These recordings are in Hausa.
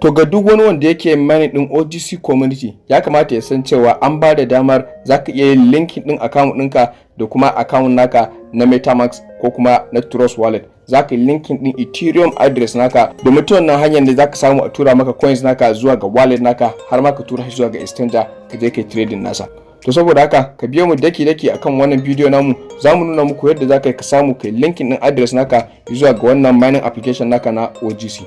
To ga duk wani wanda yake mining din OGC community ya kamata ya san cewa an ba da damar zaka iya yin linking din account ɗinka da kuma account naka na MetaMask ko kuma na Trust Wallet. Zaka yi linking din Ethereum address naka domin ta wannan hanyar ne zaka samu a tura maka coins naka zuwa ga wallet naka har ma ka tura shi zuwa ga exchanger ka je kai trading nasa. To saboda haka ka biyo mu daki akan wannan bidiyo namu, zamu nuna muku yadda zaka ka samu kai linking din address naka zuwa ga wannan mining application naka na OGC.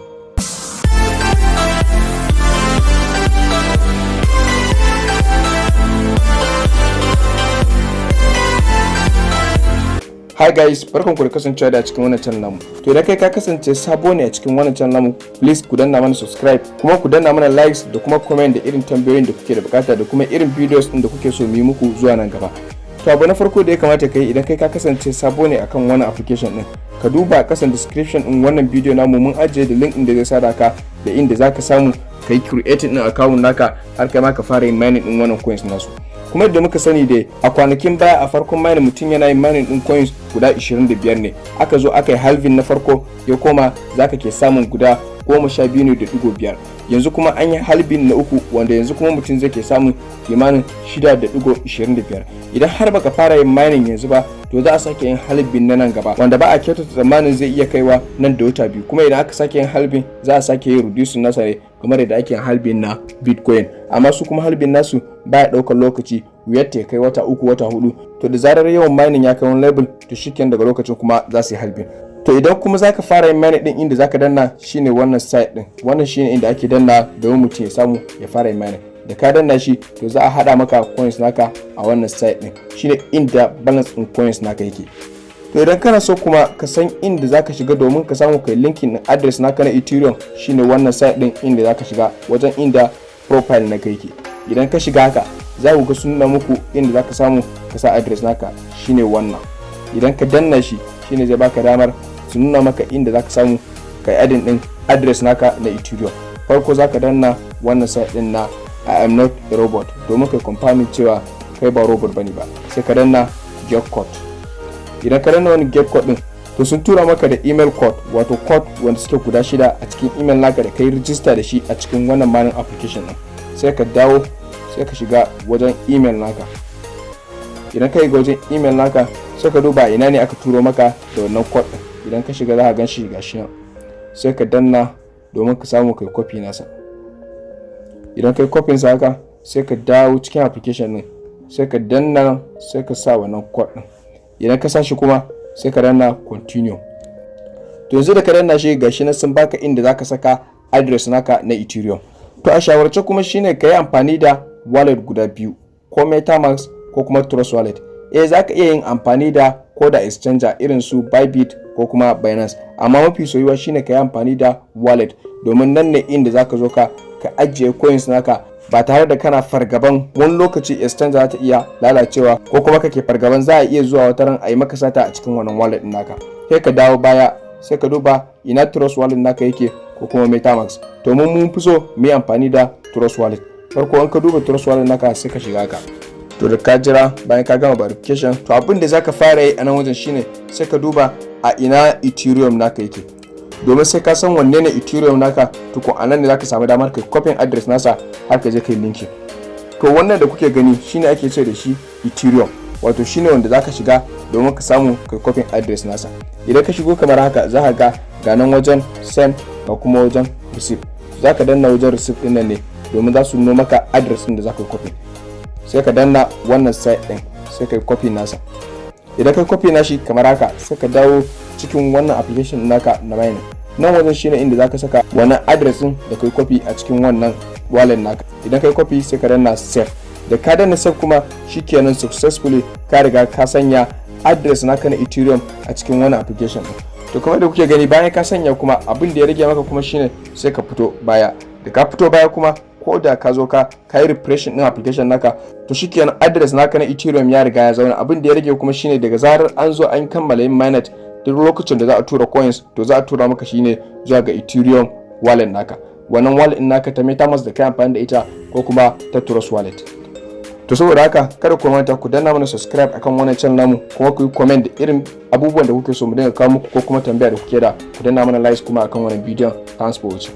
Hi guys, barkanku da kasancewa da cikin wannan channel namu. To idan kai ka kasance sabo ne a cikin wannan channel namu, please ku danna mana subscribe, kuma ku danna mana likes da kuma comment da irin tambayoyin da kuke da bukata da kuma irin videos din da kuke so mu yi muku zuwa nan gaba. To abu na farko da ya kamata kai idan kai ka kasance sabo ne akan wannan application din, ka duba kasan description din wannan video namu mun ajiye da link din da zai sada ka da inda zaka samu kai create din account naka har kai ma ka fara yin mining din wannan coins nasu. Kuma da muka sani da a kwanakin baya a farkon mining mutum yana yin mining din coins guda 25 ne, aka zo aka yi halving na farko ya koma zaka ke samun guda 12.5. yanzu kuma an yi halving na uku wanda yanzu kuma mutum zai ke samun kimanin 6.25. idan har baka fara yin mining yanzu ba to za a sake yin halving na nan gaba wanda ba a kyautata tsammanin zai iya kaiwa nan da wata biyu, kuma idan aka sake yin halving za a sake yin reducing nasa ne kamar da ake yin halving na Bitcoin, amma su kuma halving nasu baya daukar lokaci, wuyar ta kai wata uku wata hudu. To da zarar yawan mining ya kai wani level to shikenan daga lokacin kuma za su yi halving. To idan kuma zaka fara yin mining din inda zaka danna shine wannan site din, wannan shine inda ake danna domin mutum ya samu ya fara yin mining. Da ka danna shi to za a hada maka coins naka a wannan site din, shine inda balance din coins naka yake. To idan kana so kuma ka san inda zaka shiga domin ka samu kai linking din address naka na Ethereum, shine wannan site din inda zaka shiga wajen inda profile naka yake. Idan ka shiga haka za ku ga sun nuna muku inda zaka samu ka sa address naka, shine wannan. Idan ka danna shi shine zai baka damar su nuna maka inda zaka samu kai adding din address naka na Ethereum. Farko zaka danna wannan site din na I am not a robot domin kai confirming cewa kai ba robot bane ba, sai ka danna get code. Idan ka danna wani get code din to sun tura maka da email code, wato code wanda suke guda 6 a cikin email naka da kai register da shi a cikin wannan mining application din. Sai ka dawo sai ka shiga wajen email naka. Idan ka yi wajen email naka sai ka duba ina ne aka turo maka da wannan code din. Idan ka shiga za ka ganshi gashi nan, sai ka danna domin ka samu kai copy nasa. Idan kai copy sa haka sai ka dawo cikin application din, sai ka danna sai ka sa wannan code din. Idan ka sa shi kuma sai ka danna continue. To yanzu da ka danna shi gashi nan sun baka inda zaka saka address naka na Ethereum. To a shawarce kuma shine ka yi amfani da wallet guda biyu, ko MetaMask ko kuma Trust Wallet. Zaka iya yin amfani da ko da exchanger irin su Bybit ko kuma Binance, amma mafi soyuwa shine ka yi amfani da wallet domin nan ne inda zaka zo ka ajiye coins naka ba tare da kana fargaban wani lokaci exchanger za ta iya lalacewa ko kuma kake fargaban za a iya zuwa wata ran a yi maka sata a cikin wannan wallet din naka. Sai ka dawo baya sai ka duba ina Trust Wallet naka yake ko kuma MetaMask. To mun fi so mu yi amfani da Trust Wallet. Farko an ka duba Trust Wallet naka sai ka shiga ka. To da ka jira bayan ka gama verification, to abin da zaka fara yi a nan wajen shine sai ka duba a ina Ethereum naka yake. Domin sai ka san wanne ne Ethereum naka tukun anan ne zaka samu damar kai copy address nasa har ka je kai linkin. To wannan da kuke gani shine ake ce da shi Ethereum, wato shine wanda zaka shiga domin ka samu kai copy address nasa. Idan ka shigo kamar haka za ka ga ganan wajen send ga kuma wajen receive. Zaka danna wajen receive din nan ne domin za su nuna maka address din da zaka copy. Sai ka danna wannan site din sai kai copy nasa. Idan kai copy nashi kamar haka sai ka dawo cikin wannan application naka na mining. Nan wajen shine inda zaka saka wannan address din da kai copy a cikin wannan wallet naka. Idan kai copy sai ka danna save. Da ka danna save kuma shikenan successfully ka riga ka sanya address naka na Ethereum a cikin wannan application din. To kamar da kuke gani bayan ka sanya kuma abin da ya rage maka kuma shine sai ka fito baya. Da ka fito baya kuma ko da ka zo ka yi refreshing din application naka to shikenan address naka na Ethereum ya riga ya zauna. Abin da ya rage kuma shine daga zarar an zo an kammala yin mainnet, duk lokacin da za a tura coins to za a tura maka shine zuwa ga Ethereum wallet naka. Wannan wallet din naka ta MetaMask da kai amfani da ita ko kuma ta Trust Wallet. To saboda haka kada ku manta ku danna mana subscribe akan wannan channel namu, kuma ku yi comment da irin abubuwan da kuke so mu dinga kawo muku ko kuma tambaya da kuke da, ku danna mana likes kuma akan wannan bidiyon. Thanks for watching.